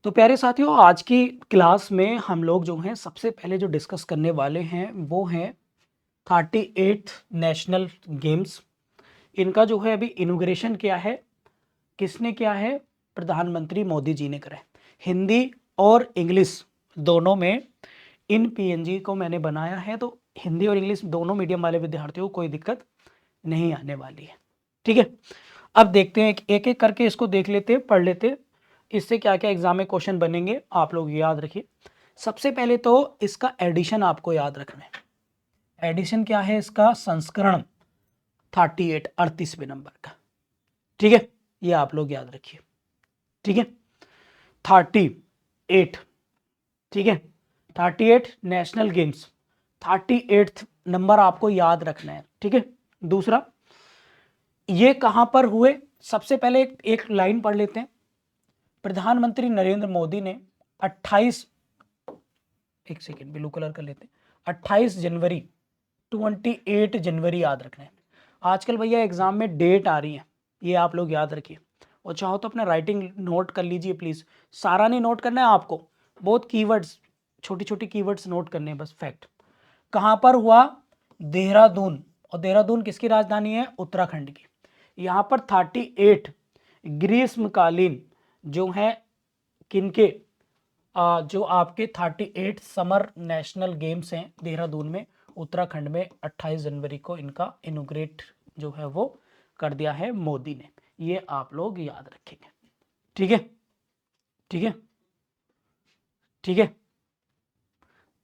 तो प्यारे साथियों, आज की क्लास में हम लोग जो हैं सबसे पहले जो डिस्कस करने वाले हैं वो हैं 38th नेशनल गेम्स। इनका जो है अभी इनॉग्रेशन किया है, किसने किया है? प्रधानमंत्री मोदी जी ने करा है। हिंदी और इंग्लिश दोनों में इन पीएनजी को मैंने बनाया है, तो हिंदी और इंग्लिश दोनों मीडियम वाले विद्यार्थियों को कोई दिक्कत नहीं आने वाली है। ठीक है, अब देखते हैं, एक एक करके इसको देख लेते हैं, पढ़ लेते हैं, इससे क्या क्या एग्जाम में क्वेश्चन बनेंगे आप लोग याद रखिए। सबसे पहले तो इसका एडिशन आपको याद रखना है। एडिशन क्या है? इसका संस्करण 38, 38वें नंबर का। ठीक है, ये आप लोग याद रखिए। ठीक है, 38। ठीक है, 38 नेशनल गेम्स, 38th नंबर आपको याद रखना है। ठीक है, दूसरा ये कहां पर हुए? सबसे पहले एक लाइन पढ़ लेते हैं। प्रधानमंत्री नरेंद्र मोदी ने 28, एक सेकेंड ब्लू कलर कर लेते हैं, 28 जनवरी, 28 जनवरी याद रखना है। आजकल भैया एग्जाम में डेट आ रही है, ये आप लोग याद रखिए। और चाहो तो अपना राइटिंग नोट कर लीजिए प्लीज, सारा नहीं नोट करना है आपको, बहुत कीवर्ड्स, छोटी छोटी कीवर्ड्स नोट करने हैं बस। फैक्ट कहां पर हुआ? देहरादून। और देहरादून किसकी राजधानी है? उत्तराखंड की। यहां पर 38 ग्रीष्मकालीन जो है किनके, जो आपके 38 समर नेशनल गेम्स हैं देहरादून में, उत्तराखंड में 28 जनवरी को इनका इनोग्रेट जो है वो कर दिया है मोदी ने। ये आप लोग याद रखेंगे। ठीक है, ठीक है, ठीक है,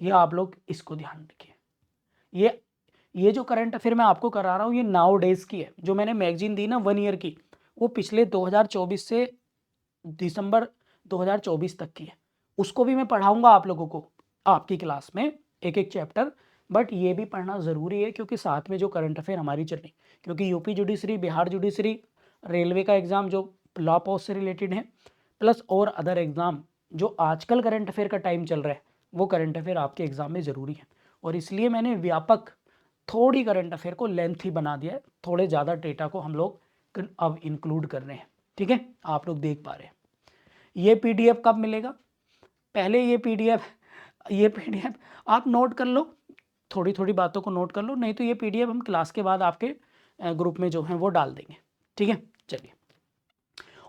ये आप लोग इसको ध्यान रखिए। ये जो करंट अफेयर मैं आपको करा रहा हूँ ये नाउ डेज की है। जो मैंने मैगजीन दी ना 1 ईयर की, वो पिछले 2024 से दिसंबर 2024 तक की है। उसको भी मैं पढ़ाऊंगा आप लोगों को आपकी क्लास में, एक एक चैप्टर। बट ये भी पढ़ना ज़रूरी है क्योंकि साथ में जो करंट अफेयर हमारी चल रही, क्योंकि UP judiciary, Bihar judiciary, railway का एग्ज़ाम जो लॉ पोस्ट से रिलेटेड है, प्लस और अदर एग्ज़ाम जो आजकल करंट अफेयर का टाइम चल रहा है, वो करंट अफेयर आपके एग्ज़ाम में ज़रूरी है। और इसलिए मैंने व्यापक थोड़ी करंट अफेयर को लेंथ ही बना दिया है, थोड़े ज़्यादा डेटा को हम लोग अब इंक्लूड कर रहे हैं। ठीक है, आप लोग देख पा रहे हैं। ये पीडीएफ कब मिलेगा? पहले ये पीडीएफ आप नोट कर लो, थोड़ी थोड़ी बातों को नोट कर लो, नहीं तो ये पीडीएफ हम क्लास के बाद आपके ग्रुप में जो है वो डाल देंगे। ठीक है, चलिए।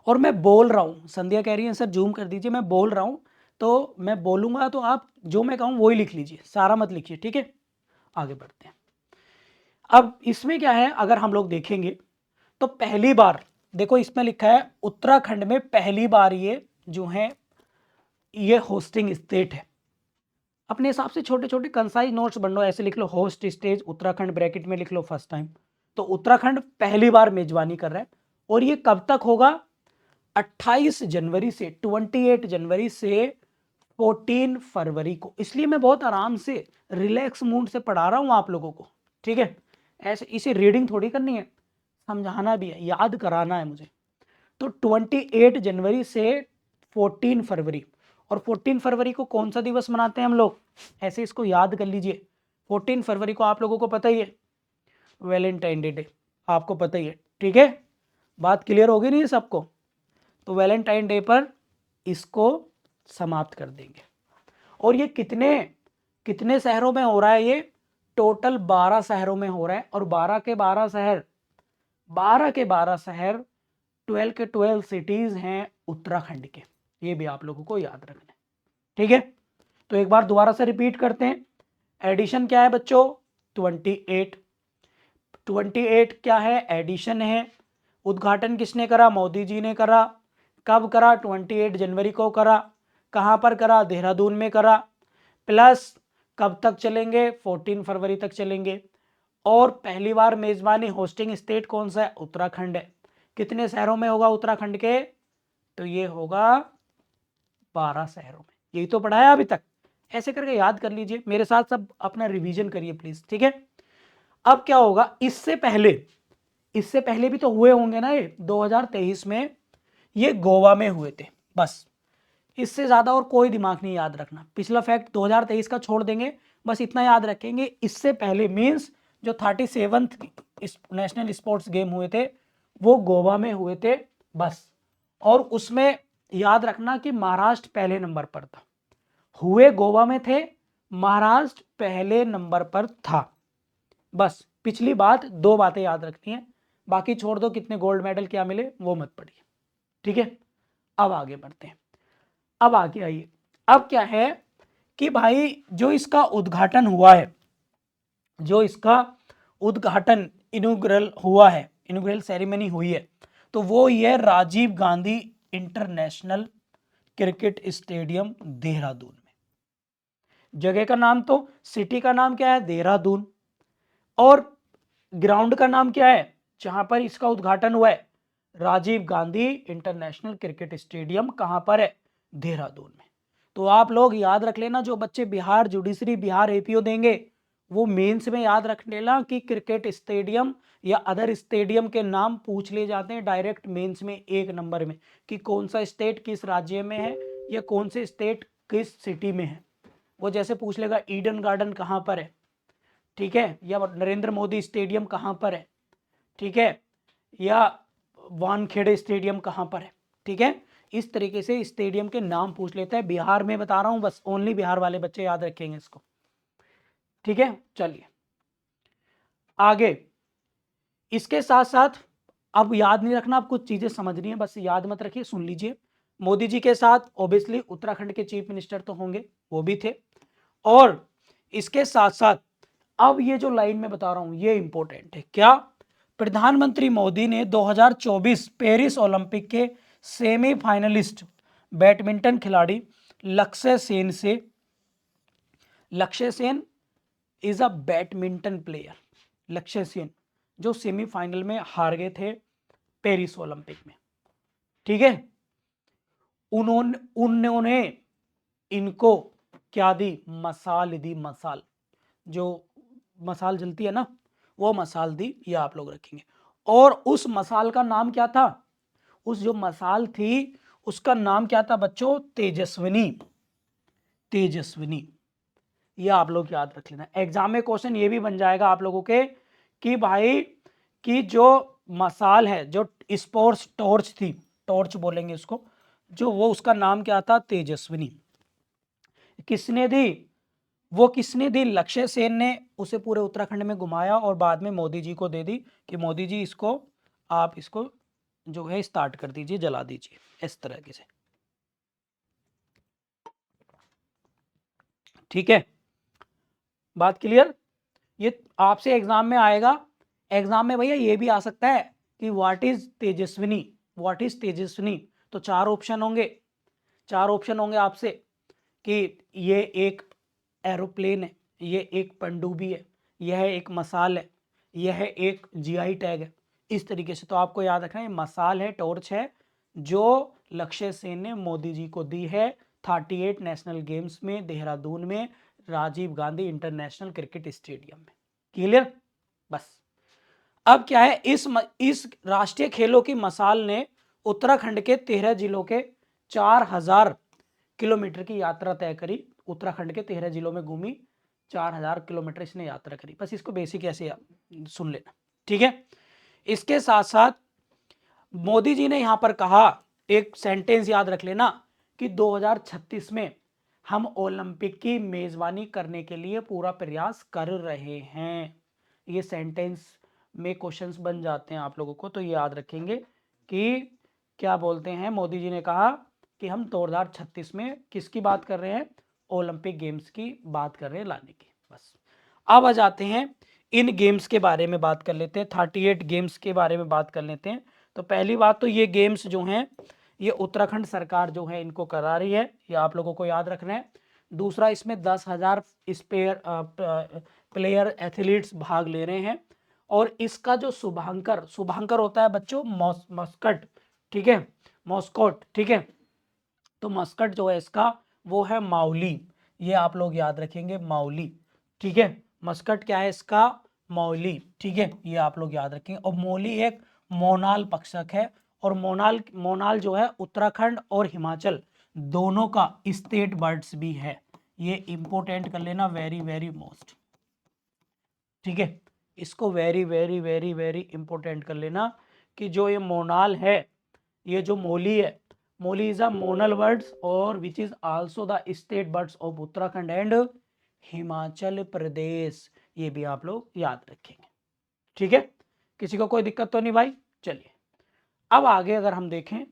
और मैं बोल रहा हूँ, संध्या कह रही है सर जूम कर दीजिए, मैं बोल रहा हूँ तो मैं बोलूँगा तो आप जो मैं कहूँ वही लिख लीजिए, सारा मत लिखिए। ठीक है, आगे बढ़ते हैं। अब इसमें क्या है, अगर हम लोग देखेंगे तो पहली बार देखो इसमें लिखा है उत्तराखंड में पहली बार ये जो है ये होस्टिंग स्टेट है। अपने हिसाब से छोटे छोटे कंसाइज नोट्स बन लो, ऐसे लिख लो होस्ट स्टेट उत्तराखंड, ब्रैकेट में लिख लो फर्स्ट टाइम। तो उत्तराखंड पहली बार मेजबानी कर रहा है। और ये कब तक होगा? 28 जनवरी से, 28 जनवरी से 14 फरवरी को। इसलिए मैं बहुत आराम से रिलैक्स मूड से पढ़ा रहा हूं आप लोगों को। ठीक है, ऐसे इसे रीडिंग थोड़ी करनी है, समझाना भी है, याद कराना है मुझे। तो 28 जनवरी से 14 फरवरी। और 14 फरवरी को कौन सा दिवस मनाते हैं हम लोग? ऐसे इसको याद कर लीजिए। 14 फरवरी को आप लोगों को पता ही है वैलेंटाइन डे, आपको पता ही है। ठीक है, बात क्लियर होगी नहीं सबको? तो वैलेंटाइन डे पर इसको समाप्त कर देंगे। और ये कितने कितने शहरों में हो रहा है? ये टोटल 12 शहरों में हो रहा है। और 12 के 12 शहर, 12 के 12 शहर, 12 के 12 सिटीज हैं उत्तराखंड के। ये भी आप लोगों को याद रखना है। ठीक है, तो एक बार दोबारा से रिपीट करते हैं। एडिशन क्या है बच्चों? 28। 28 क्या है? एडिशन है। उद्घाटन किसने करा? मोदी जी ने करा। कब करा? 28 जनवरी को करा। कहां पर करा? देहरादून में करा। प्लस कब तक चलेंगे? 14 फरवरी तक चलेंगे। और पहली बार मेजबानी होस्टिंग स्टेट कौन सा है? उत्तराखंड है। कितने शहरों में होगा उत्तराखंड के? तो ये होगा 12 शहरों में। यही तो पढ़ाया अभी तक, ऐसे करके याद कर लीजिए, मेरे साथ सब अपना रिवीजन करिए प्लीज। ठीक है, अब क्या होगा? इससे पहले भी तो हुए होंगे ना ये 2023 में, ये गोवा में हुए थे बस। इससे ज्यादा और कोई दिमाग नहीं याद रखना। पिछला फैक्ट 2023 का छोड़ देंगे, बस इतना याद रखेंगे। इससे पहले मींस जो 37th नेशनल स्पोर्ट्स गेम हुए थे वो गोवा में हुए थे बस। और उसमें याद रखना कि महाराष्ट्र पहले नंबर पर था, हुए गोवा में थे, महाराष्ट्र पहले नंबर पर था। बस पिछली बात, दो बातें याद रखनी है, बाकी छोड़ दो, कितने गोल्ड मेडल क्या मिले वो मत पढ़िए, ठीक है। अब आगे बढ़ते हैं, अब आगे आइए। अब क्या है कि भाई जो इसका उद्घाटन हुआ है, जो इसका उद्घाटन इनॉग्रल हुआ है, इनॉग्रल सेरेमनी हुई है, तो वो ये Rajiv Gandhi international cricket stadium Dehradun में। जगह का नाम, तो सिटी का नाम क्या है, देहरादून, और ग्राउंड का नाम क्या है जहां पर इसका उद्घाटन हुआ है, Rajiv Gandhi international cricket stadium. कहां पर है, देहरादून में। तो आप लोग याद रख लेना, जो बच्चे बिहार जुडिशरी, बिहार एपीओ देंगे, वो मेंस में याद रख लेना कि क्रिकेट स्टेडियम या अदर स्टेडियम के नाम पूछ ले जाते हैं डायरेक्ट मेंस में 1 नंबर में, कि कौन सा स्टेट किस राज्य में है या कौन से स्टेट किस सिटी में है। वो जैसे पूछ लेगा ईडन गार्डन कहां पर है, ठीक है, या नरेंद्र मोदी स्टेडियम कहां पर है, ठीक है, या वानखेड़े स्टेडियम कहां पर है, ठीक है। इस तरीके से स्टेडियम के नाम पूछ लेता है। बिहार में बता रहा हूं, बस ओनली बिहार वाले बच्चे याद रखेंगे इसको, ठीक है। चलिए आगे, इसके साथ साथ अब याद नहीं रखना, अब कुछ चीजें समझनी है, बस याद मत रखिए, सुन लीजिए। मोदी जी के साथ ऑब्वियसली उत्तराखंड के चीफ मिनिस्टर तो होंगे, वो भी थे। और इसके साथ साथ अब ये जो लाइन में बता रहा हूं ये इंपॉर्टेंट है। क्या, प्रधानमंत्री मोदी ने 2024 पेरिस ओलंपिक के सेमीफाइनलिस्ट बैडमिंटन खिलाड़ी लक्ष्य सेन से, लक्ष्य Sen is a badminton player, लक्ष्य सेन जो सेमीफाइनल में हार गए थे पेरिस ओलंपिक में, ठीक है, उन्होंने उन्होंने इनको क्या दी, मसाल दी, मसाल, जो मसाल जलती है ना, वो मसाल दी, ये आप लोग रखेंगे। और उस मसाल का नाम क्या था, उस जो मसाल थी उसका नाम क्या था बच्चों, तेजस्विनी, तेजस्विनी, ये आप लोग याद रख लेना। एग्जाम में क्वेश्चन ये भी बन जाएगा आप लोगों के कि भाई कि जो मसाल है, जो स्पोर्ट्स टॉर्च थी, टॉर्च बोलेंगे उसको, जो वो उसका नाम क्या था, तेजस्विनी। किसने दी, वो किसने दी, लक्ष्य सेन ने उसे पूरे उत्तराखंड में घुमाया और बाद में मोदी जी को दे दी कि मोदी जी इसको, आप इसको जो है स्टार्ट कर दीजिए, जला दीजिए, इस तरह से, ठीक है। बात क्लियर। ये आपसे एग्जाम में आएगा, एग्जाम में भैया ये भी आ सकता है कि what is Tejaswini, what is Tejaswini, तो चार ऑप्शन होंगे, चार ऑप्शन होंगे आपसे कि ये एक एरोप्लेन है, ये एक पनडुब्बी है, यह एक मसाल है, यह एक जीआई टैग है, इस तरीके से। तो आपको याद रखना है मसाल है, टॉर्च है, जो लक्ष्य सेन ने मोदी जी को दी है 38 नेशनल गेम्स में देहरादून में Rajiv Gandhi international cricket stadium में। क्लियर। बस अब क्या है, इस राष्ट्रीय खेलों की मसाल ने उत्तराखंड के 13 जिलों के 4000 किलोमीटर की यात्रा तय करी, उत्तराखंड के 13 जिलों में घूमी, 4000 किलोमीटर इसने यात्रा करी। बस इसको बेसिक ऐसे सुन लेना, ठीक है। इसके साथ साथ मोदी जी ने यहां पर कहा, एक सेंटेंस याद रख लेना कि 2036 में हम ओलंपिक की मेजबानी करने के लिए पूरा प्रयास कर रहे हैं। ये सेंटेंस में क्वेश्चंस बन जाते हैं आप लोगों को, तो ये याद रखेंगे कि क्या बोलते हैं, मोदी जी ने कहा कि हम 2036 में किसकी बात कर रहे हैं, ओलंपिक गेम्स की बात कर रहे हैं लाने की। बस अब आ जाते हैं इन गेम्स के बारे में बात कर लेते हैं, 38 गेम्स के बारे में बात कर लेते हैं। तो पहली बात तो ये गेम्स जो हैं ये उत्तराखंड सरकार जो है इनको करा रही है, ये आप लोगों को याद रखना है। दूसरा, इसमें 10,000 स्पेयर प्लेयर एथलीट्स भाग ले रहे हैं। और इसका जो शुभांकर, शुभांकर होता है बच्चों मस्कट, ठीक है, मॉस्कोट, ठीक है। तो मस्कट जो है इसका वो है माउली, ये आप लोग याद रखेंगे, माउली, ठीक है। मस्कट क्या है इसका, मौली, ठीक है, ये आप लोग याद रखेंगे। और मौली एक मोनाल पक्षक है, और मोनाल, मोनाल जो है उत्तराखंड और हिमाचल दोनों का स्टेट बर्ड्स भी है, ये इंपोर्टेंट कर लेना, वेरी वेरी मोस्ट, ठीक है। इसको very very very very important कर लेना कि जो ये मोनाल है, ये जो मौली है, मोली इज अ मोनल वर्ड्स और which is also the state birds of Uttarakhand and Himachal Pradesh. ये भी आप लोग याद रखेंगे, ठीक है। किसी को कोई दिक्कत तो नहीं भाई। चलिए अब आगे अगर हम देखें,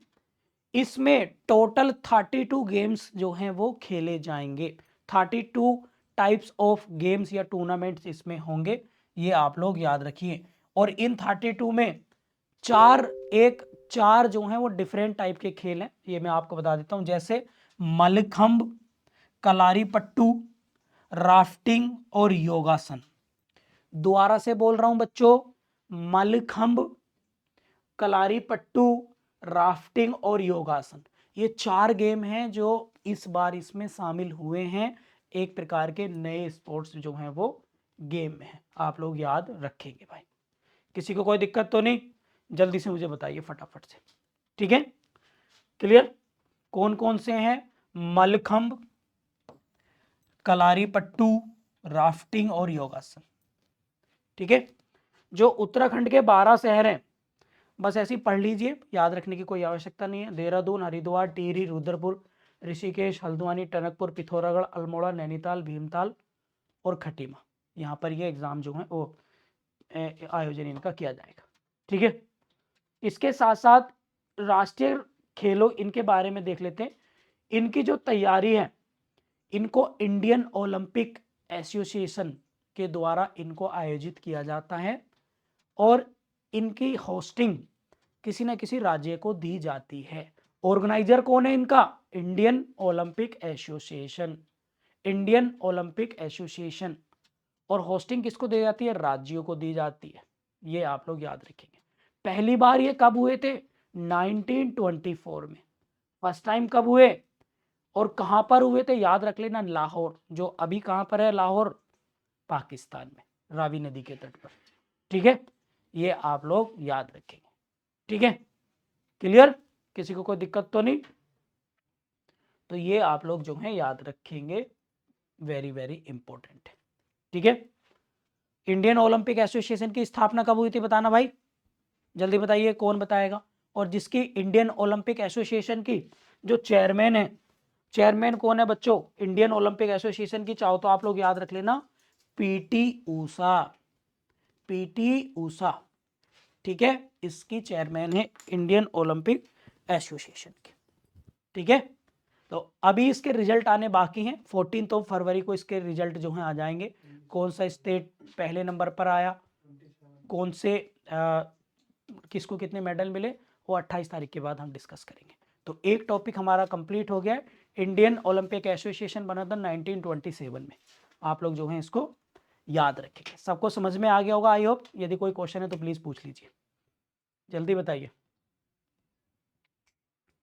इसमें टोटल 32 गेम्स जो हैं वो खेले जाएंगे। 32 टाइप्स ऑफ गेम्स या टूर्नामेंट्स इसमें होंगे, ये आप लोग याद रखिए। और इन 32 में चार जो हैं वो डिफरेंट टाइप के खेल हैं, ये मैं आपको बता देता हूं। जैसे मलखंब, कलारी पट्टू, राफ्टिंग और योगासन। दोबारा से बोल रहा हूं बच्चों, मलखंब, कलारी पट्टू, राफ्टिंग और योगासन, ये 4 गेम हैं जो इस बार इसमें शामिल हुए हैं। एक प्रकार के नए स्पोर्ट्स जो हैं वो गेम में हैं, आप लोग याद रखेंगे भाई। किसी को कोई दिक्कत तो नहीं? जल्दी से मुझे बताइए फटाफट से, ठीक है। क्लियर? कौन कौन से हैं? मलखंब, कलारी पट्टू, राफ्टिंग और योगासन, ठीक है। जो उत्तराखंड के 12 शहर हैं, बस ऐसे ही पढ़ लीजिए, याद रखने की कोई आवश्यकता नहीं है। देहरादून, हरिद्वार, टिहरी, रुद्रपुर, ऋषिकेश, हल्द्वानी, टनकपुर, पिथौरागढ़, अल्मोड़ा, नैनीताल, भीमताल और खटीमा, यहाँ पर ये एग्जाम जो है वो आयोजन इनका किया जाएगा, ठीक है। इसके साथ साथ राष्ट्रीय खेलों इनके बारे में देख लेते हैं। इनकी जो तैयारी है, इनको इंडियन ओलंपिक एसोसिएशन के द्वारा इनको आयोजित किया जाता है और इनकी होस्टिंग किसी न किसी राज्य को दी जाती है। ऑर्गेनाइजर कौन है इनका? Indian Olympic association, Indian Olympic association. और होस्टिंग किसको दी जाती है? राज्यों को दी जाती है, ये आप लोग याद रखेंगे। पहली बार ये कब हुए थे? 1924 में। फर्स्ट टाइम कब हुए और कहां पर हुए थे? याद रख लेना, लाहौर, जो अभी कहां पर है? लाहौर, पाकिस्तान में, रावी नदी के तट पर, ठीक है। ये आप लोग याद रखेंगे, ठीक है। क्लियर? किसी को कोई दिक्कत तो नहीं? तो ये आप लोग जो है याद रखेंगे, वेरी वेरी इंपॉर्टेंट है, ठीक है। इंडियन ओलंपिक एसोसिएशन की स्थापना कब हुई थी बताना भाई, जल्दी बताइए, कौन बताएगा। और जिसकी इंडियन ओलंपिक एसोसिएशन की जो चेयरमैन है, चेयरमैन कौन है बच्चों इंडियन ओलंपिक एसोसिएशन की? चाहो तो आप लोग याद रख लेना, पीटी ऊषा, पीटी ऊषा, ठीक है। इसकी चेयरमैन है इंडियन ओलंपिक एसोसिएशन की, ठीक है। तो अभी इसके रिजल्ट आने बाकी हैं, 14 फरवरी को इसके रिजल्ट जो हैं आ जाएंगे। कौन सा स्टेट पहले नंबर पर आया, कौन से किसको कितने मेडल मिले, वो 28 तारीख के बाद हम डिस्कस करेंगे। तो एक टॉपिक हमारा कंप्लीट हो गया है। इंडियन ओलंपिक एसोसिएशन बना था 1927 में, आप लोग जो है इसको याद रखेंगे। सबको समझ में आ गया होगा आई होप। यदि कोई क्वेश्चन है तो प्लीज पूछ लीजिए, जल्दी बताइए।